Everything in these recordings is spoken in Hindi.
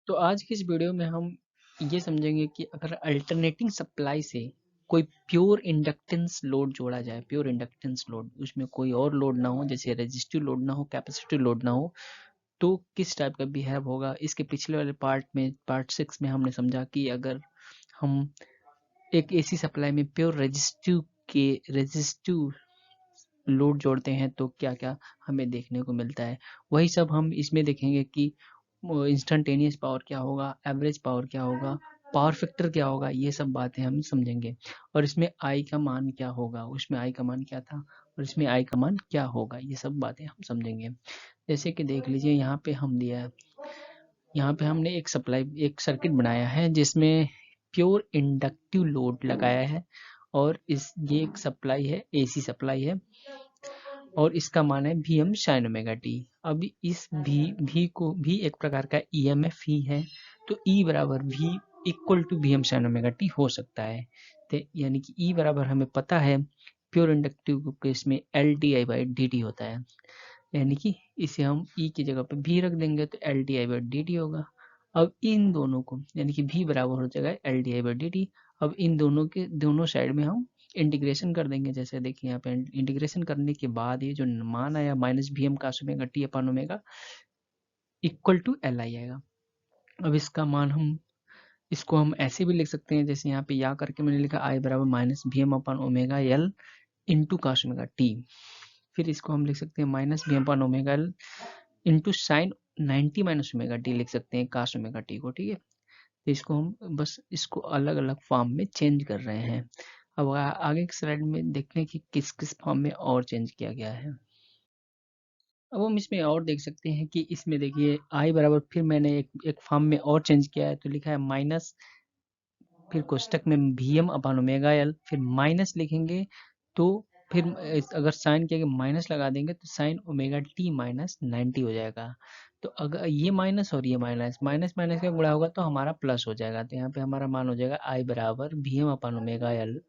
तो आज की इस वीडियो में हम ये समझेंगे कि अगर अल्टरनेटिंग सप्लाई से कोई प्योर इंडक्टेंस लोड जोड़ा जाए, प्योर इंडक्टेंस लोड, उसमें कोई और लोड ना हो, जैसे रेजिस्टिव लोड ना हो, कैपेसिटिव लोड ना हो, तो किस टाइप का बिहेव होगा। इसके पिछले वाले पार्ट में, पार्ट 6 में हमने समझा कि अगर हम एक एसी सप्लाई में प्योर रेजिस्टिव लोड जोड़ते हैं तो क्या क्या हमें देखने को मिलता है। वही सब हम इसमें देखेंगे कि इंस्टेंटेनियस पावर क्या होगा, एवरेज पावर क्या होगा, पावर फैक्टर क्या होगा, ये सब बातें हम समझेंगे। और इसमें आई का मान क्या होगा, उसमें आई का मान क्या था और इसमें आई का मान क्या होगा, ये सब बातें हम समझेंगे। जैसे कि देख लीजिए यहाँ पे हम दिया है, यहाँ पे हमने एक सर्किट बनाया है जिसमें प्योर इंडक्टिव लोड लगाया है और ये एक सप्लाई है, एसी सप्लाई है और इसका मान है Vm sin ओमेगा टी। अब इस भी को भी एक प्रकार का ईएमएफ ही है, तो E बराबर V equal to Vm sin omega T हो सकता है। तो यानी कि E बराबर हमें पता है प्योर इंडक्टिव केस में L T I by D T होता है, यानी कि इसे हम E की जगह पे V रख देंगे तो L T I by D T होगा। अब इन दोनों को यानी कि V बराबर हो जाएगा L T I by D T. अब इन दोनों के दोनों साइड में हम इंटीग्रेशन कर देंगे। जैसे देखिए यहाँ पे इंटीग्रेशन करने के बाद ये जो मान आया minus V M cos omega T upon omega equal to L I आएगा। अब इसको हम ऐसे भी लिख सकते हैं, जैसे यहाँ पे या करके मैंने लिखा आई बराबर minus V M upon omega L into cos omega T. फिर इसको हम लिख सकते हैं minus V M upon omega L into sine 90 minus omega T लिख सकते हैं कास ओमेगा टी को। ठीक है, तो इसको हम बस इसको अलग अलग फॉर्म में चेंज कर रहे हैं। अब आगे की स्लाइड में देखते हैं कि किस किस फॉर्म में और चेंज किया गया है। अब हम इसमें और देख सकते हैं कि इसमें देखिए आई बराबर फिर मैंने एक फॉर्म में और चेंज किया है, तो लिखा है माइनस, फिर कोष्टक में Vm अपन ओमेगा एल, फिर माइनस लिखेंगे तो फिर अगर साइन के आगे माइनस लगा देंगे तो साइन ओमेगा टी माइनस 90 हो जाएगा। तो अगर ये माइनस और ये माइनस माइनस माइनस का गुणा होगा तो हमारा प्लस हो जाएगा। तो यहाँ पे हमारा मान हो जाएगा आई बराबर Vm अपन omega L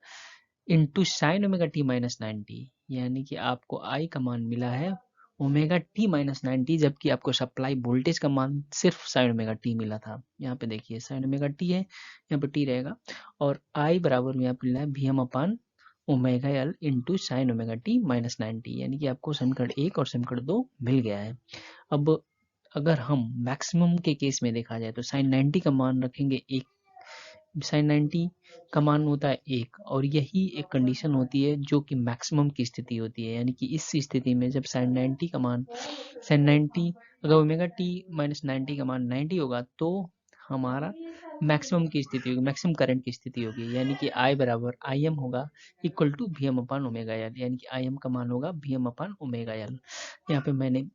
into sine omega T minus 90, यानी कि आपको आई का मान मिला है ओमेगा टी माइनस 90, जबकि आपको सप्लाई वोल्टेज का मान सिर्फ साइन ओमेगा टी मिला था। यहाँ पे देखिए साइन ओमेगा टी है, यहाँ पे टी रहेगा और आई बराबर में यहाँ पे मिला है Vm अपान omega L into sine omega T minus 90, यानी कि आपको समीकरण 1 और समीकरण 2 मिल गया है। अब अगर हम मैक्सिमम के केस में देखा जाए तो साइन 90 का मान रखेंगे 1, साइन 90 का मान होता है 1 और यही एक कंडीशन होती है जो कि मैक्सिमम की स्थिति होती है। यानी कि इस स्थिति में जब साइन 90 का मान साइन 90 अगर ओमेगा टी माइनस 90 का मान 90 होगा तो हमारा मैक्सिमम की स्थिति होगी, मैक्सिमम करंट की स्थिति होगी, यानी कि आई बराबर आई एम होगा equal to V M upon omega L, यानी कि आई एम का मान होगा V M upon omega L. यहाँ पे मैंने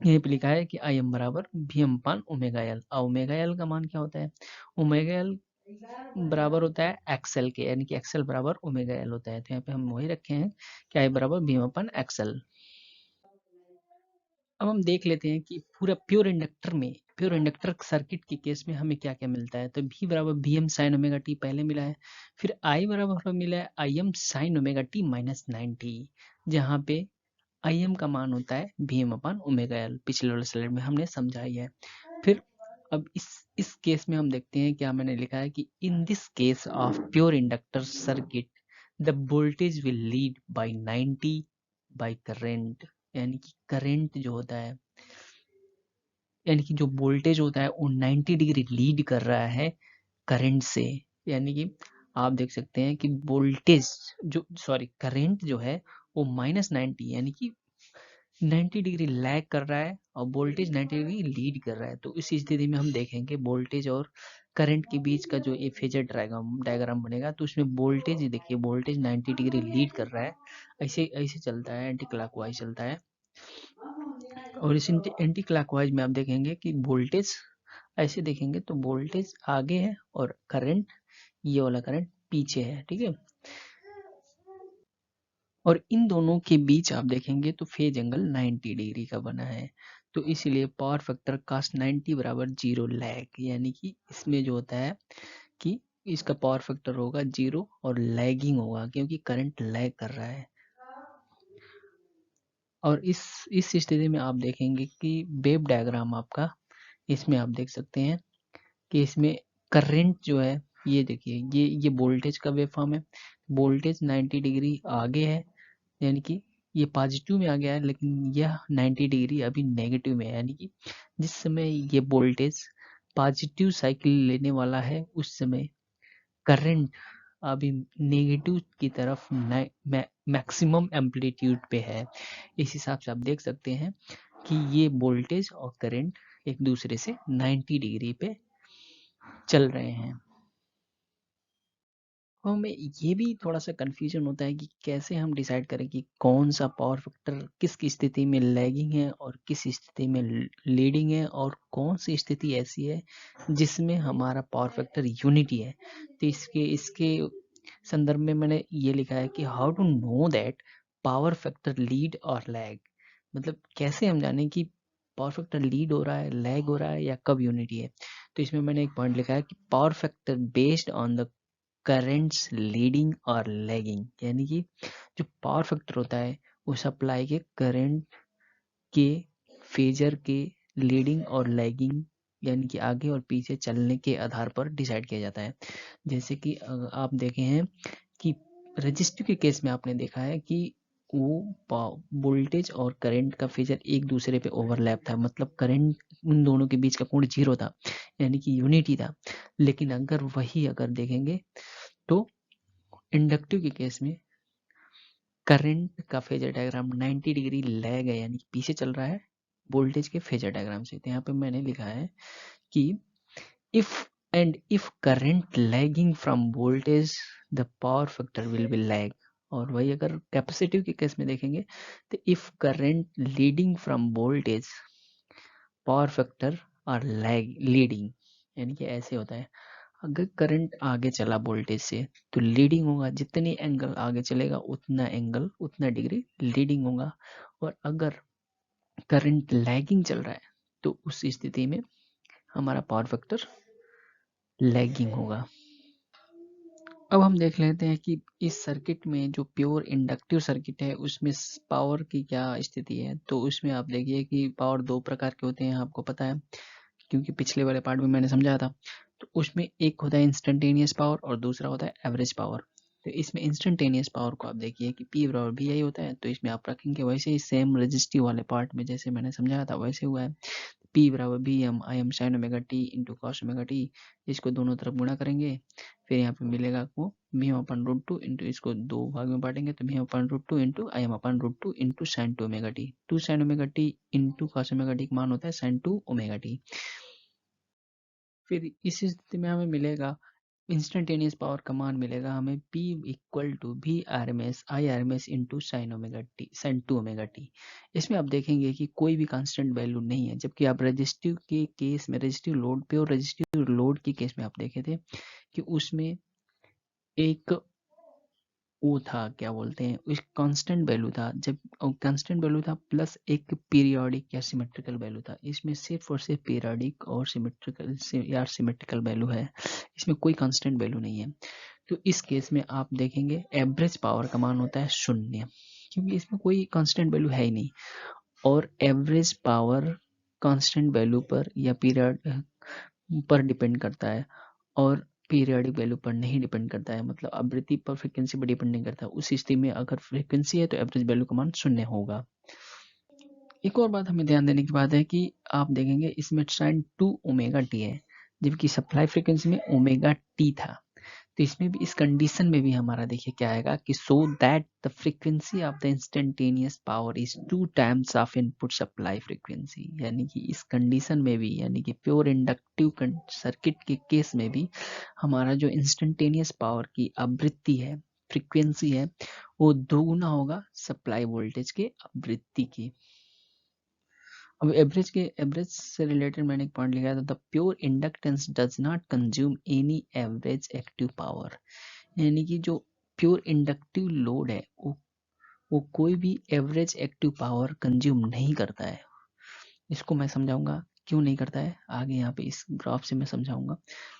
यहीं पे लिखा है कि आई एम बराबर V M upon omega L. और ओमेगा एल का मान क्या होता है, ओमेगा एल बराबर होता है एक्सएल के, यानी कि एक्सएल बराबर ओमेगा एल होता है। तो यहाँ पे हम वही रखे हैं कि आई बराबर वी अपन एक्सएल। अब हम देख लेते हैं कि पूरा प्योर इंडक्टर सर्किट के केस में हमें क्या क्या मिलता है। तो V बराबर V M sine omega T पहले मिला है, फिर I बराबर मिला है I M sine omega T minus 90, जहाँ पे आई एम का मान होता है V M upon omega L, पिछले वाले स्लाइड में हमने समझाई है। फिर अब इस केस में हम देखते हैं क्या मैंने लिखा है कि in this case of pure inductor circuit the voltage will lead by 90 by current, यानी कि करंट जो होता है, यानी कि जो वोल्टेज होता है वो 90 डिग्री लीड कर रहा है करंट से। यानी कि आप देख सकते हैं कि वोल्टेज करंट जो है वो माइनस 90 यानी कि 90 डिग्री लैग कर रहा है और वोल्टेज 90 डिग्री लीड कर रहा है। तो इस स्थिति में हम देखेंगे वोल्टेज और करंट के बीच का जो ये फेजर डायग्राम बनेगा, तो उसमें वोल्टेज देखिए, वोल्टेज 90 डिग्री लीड कर रहा है, ऐसे ऐसे चलता है, एंटी क्लॉकवाइज चलता है। और इस एंटी क्लॉकवाइज में आप देखेंगे कि वोल्टेज ऐसे देखेंगे तो वोल्टेज आगे है और करंट, ये वाला करंट पीछे है। ठीक है, और इन दोनों के बीच आप देखेंगे तो फेज एंगल 90 डिग्री का बना है। तो इसलिए पावर फैक्टर कास 90 बराबर 0 लैग, यानी कि इसमें जो होता है कि इसका पावर फैक्टर होगा 0 और लैगिंग होगा क्योंकि करंट लैग कर रहा है। और इस स्थिति में आप देखेंगे कि वेव डायग्राम आपका इसमें आप देख सकते हैं कि इसमें करंट जो है, ये देखिए, ये वोल्टेज का वेव फॉर्म है। वोल्टेज 90 डिग्री आगे है, यानी कि ये पॉजिटिव में आ गया है, लेकिन यह 90 डिग्री अभी नेगेटिव में है, यानी कि जिस समय ये वोल्टेज पॉजिटिव साइकिल लेने वाला है उस समय करंट अभी नेगेटिव की तरफ मैक्सिमम एम्पलीट्यूड पे है। इस हिसाब से आप देख सकते हैं कि ये वोल्टेज और करंट एक दूसरे से 90 डिग्री पे चल रहे हैं। और हमें ये भी थोड़ा सा कन्फ्यूजन होता है कि कैसे हम डिसाइड करें कि कौन सा पावर फैक्टर किस स्थिति में लैगिंग है और किस स्थिति में लीडिंग है, और कौन सी स्थिति ऐसी है जिसमें हमारा पावर फैक्टर यूनिटी है। तो इसके इसके संदर्भ में मैंने ये लिखा है कि how to know that power factor lead और लैग, मतलब कैसे हम जानें कि पावर फैक्टर लीड हो रहा है, लैग हो रहा है, या कब यूनिटी है। तो इसमें मैंने एक पॉइंट लिखा है कि power factor based on the currents leading और लैगिंग, यानी कि जो पावर फैक्टर होता है वो सप्लाई के करंट के, फेजर के, लीडिंग और लैगिंग, यानी कि आगे और पीछे चलने के आधार पर डिसाइड किया जाता है। जैसे कि आप देखे हैं कि रजिस्टिव के केस में आपने देखा है कि वो वोल्टेज और करंट का फेजर एक दूसरे पे ओवरलैप था, मतलब करंट उन दोनों के बीच का कोण 0 था, यानी कि यूनिटी था। लेकिन अगर देखेंगे तो इंडक्टिव के केस में करंट का फेजर डायग्राम 90 डिग्री लैग है, यानी पीछे चल रहा है वोल्टेज के फेजर डायग्राम से। तो यहाँ पे मैंने लिखा है कि if if current lagging from voltage the power factor will be lag. और वही अगर कैपेसिटिव के केस में देखेंगे तो if current leading from voltage power factor और लैग लीडिंग, यानी कि ऐसे होता है। अगर करंट आगे चला वोल्टेज से तो लीडिंग होगा, जितनी एंगल आगे चलेगा उतना एंगल उतना डिग्री लीडिंग होगा। और अगर करंट लैगिंग चल रहा है तो उस स्थिति में हमारा पावर फैक्टर लैगिंग होगा। अब हम देख लेते हैं कि इस सर्किट में जो प्योर इंडक्टिव सर्किट है उसमें पावर की क्या स्थिति है। तो उसमें आप देखिए कि पावर दो प्रकार के होते हैं, आपको पता है क्योंकि पिछले वाले पार्ट में मैंने समझाया था। तो उसमें एक होता है इंस्टेंटेनियस पावर और दूसरा होता है एवरेज पावर। तो इसमें इंस्टेंटेनियस पावर को आप देखिए कि P बराबर VI होता है, तो इसमें आप रखेंगे वैसे ही सेम रजिस्टिव वाले पार्ट में जैसे मैंने समझाया था वैसे हुआ है। P बराबर BM IM sin omega t into cos omega t, इसको दोनों तरफ गुणा करेंगे, फिर यहाँ पे मिलेगा आपको mu upon root two into, इसको दो भाग में बांटेंगे तो mu upon root two into I M upon root two into sine two omega T. Two sine omega T into cos omega T का मान होता है साइन टू ओमेगा टी। फिर इस स्थिति में हमें मिलेगा इंस्टेंटेनियस पावर का मान मिलेगा हमें P equal to V R M S I R M S into sine omega T sine two omega T. इसमें आप देखेंगे कि कोई भी कांस्टेंट वैल्यू नहीं है, जबकि आप रजिस्टिव के केस में रजिस्टिव लोड पे और रजिस्टिव लोड के केस में आप देखे थे कि उसमें एक वो था, क्या बोलते हैं, उस कांस्टेंट वैल्यू था, जब कांस्टेंट वैल्यू था प्लस एक पीरियोडिक या सिमेट्रिकल वैल्यू था। इसमें सिर्फ और सिर्फ पीरियोडिक और सिमेट्रिकल या सिमेट्रिकल वैल्यू है, इसमें कोई कांस्टेंट वैल्यू नहीं है। तो इस केस में आप देखेंगे एवरेज पावर का मान होता है 0, क्योंकि इसमें कोई कांस्टेंट वैल्यू है ही नहीं। और एवरेज पावर कांस्टेंट वैल्यू पर या पीरियड पर डिपेंड करता है और पीरियोडिक वैल्यू पर नहीं डिपेंड करता है, मतलब आवृत्ति पर फ्रीक्वेंसी पर डिपेंड नहीं करता। उस स्थिति में अगर फ्रीक्वेंसी है तो एवरेज वैल्यू का मान 0 होगा। एक और बात हमें ध्यान देने की बात है कि आप देखेंगे इसमें साइन टू ओमेगा टी है, जबकि सप्लाई फ्रीक्वेंसी में ओमेगा टी था। तो इसमें भी, इस कंडीशन में भी हमारा देखिए क्या आएगा कि so that the frequency of the instantaneous power is 2 times of input supply frequency, यानी कि इस कंडीशन में भी, यानी कि प्योर इंडक्टिव सर्किट के केस में भी हमारा जो इंस्टेंटेनियस पावर की आवृत्ति है, फ्रीक्वेंसी है, वो दोगुना होगा सप्लाई वोल्टेज के आवृत्ति की। अब एवरेज से रिलेटेड मैंने एक पॉइंट लिखा था, the pure inductance does not consume any average active power, यानी कि जो प्योर इंडक्टिव लोड है वो कोई भी एवरेज एक्टिव पावर कंज्यूम नहीं करता है। इसको मैं समझाऊंगा क्यों नहीं करता है आगे, यहाँ पे इस ग्राफ से मैं समझाऊंगा।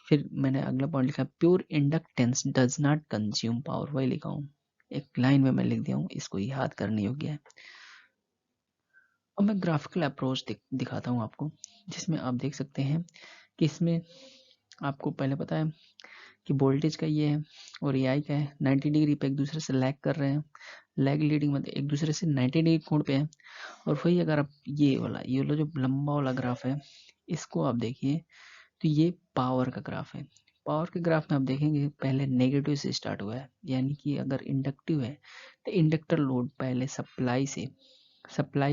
फिर मैंने अगला पॉइंट लिखा, pure inductance does not consume power, वही लिखा हूँ, एक लाइन में मैं लिख दिया हूँ, इसको याद करने योग्य है। अब मैं ग्राफिकल अप्रोच दिखाता हूँ आपको, जिसमें आप देख सकते हैं कि इसमें आपको पहले पता है कि वोल्टेज का ये है और ए आई का है, 90 डिग्री पे एक दूसरे से लैग कर रहे हैं, लैग लीडिंग मतलब एक दूसरे से 90 डिग्री कोण पे है। और वही अगर आप ये वाला जो लंबा वाला ग्राफ है, इसको आप देखिए तो ये पावर का ग्राफ है। पावर के ग्राफ में आप देखेंगे पहले नेगेटिव से स्टार्ट हुआ है, यानी कि अगर इंडक्टिव है तो इंडक्टर लोड पहले सप्लाई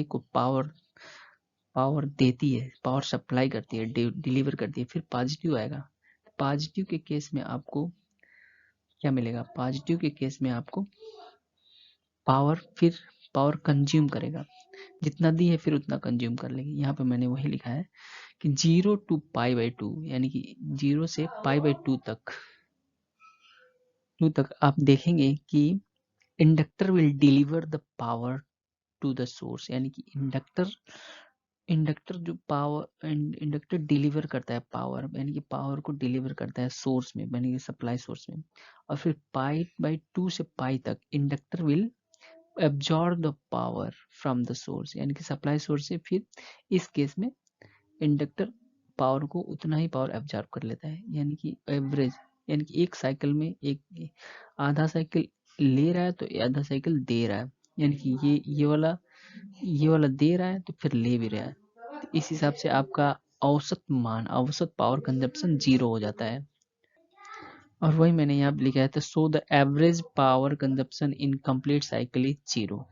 को पावर पावर देती है, पावर सप्लाई करती है, डिलीवर करती है, फिर पॉजिटिव आएगा। पॉजिटिव के केस में आपको क्या मिलेगा? पॉजिटिव के केस में आपको फिर पावर कंज्यूम करेगा, जितना दी है फिर उतना कंज्यूम कर लेगी। यहाँ पे मैंने वही लिखा है कि 0 to π/2, यानी कि 0 से π/2 तक आप देखेंगे कि inductor will deliver the power to the source, यानी कि इंडक्टर डिलीवर करता है पावर, यानी कि पावर को डिलीवर करता है सोर्स में, यानी कि सप्लाई सोर्स में। और फिर π/2 से पाई तक inductor will absorb the power from the source, यानी कि सप्लाई सोर्स से। फिर इस केस में इंडक्टर पावर को उतना ही पावर एब्जॉर्ब कर लेता है, यानी कि एवरेज, यानी कि एक साइकिल में एक आधा साइकिल ले रहा है तो आधा साइकिल दे रहा है, यानी कि ये वाला दे रहा है तो फिर ले भी रहा है। तो इस हिसाब से आपका औसत पावर कंजप्शन 0 हो जाता है। और वही मैंने यहाँ लिखा है, तो so the average power consumption in complete cycle is 0।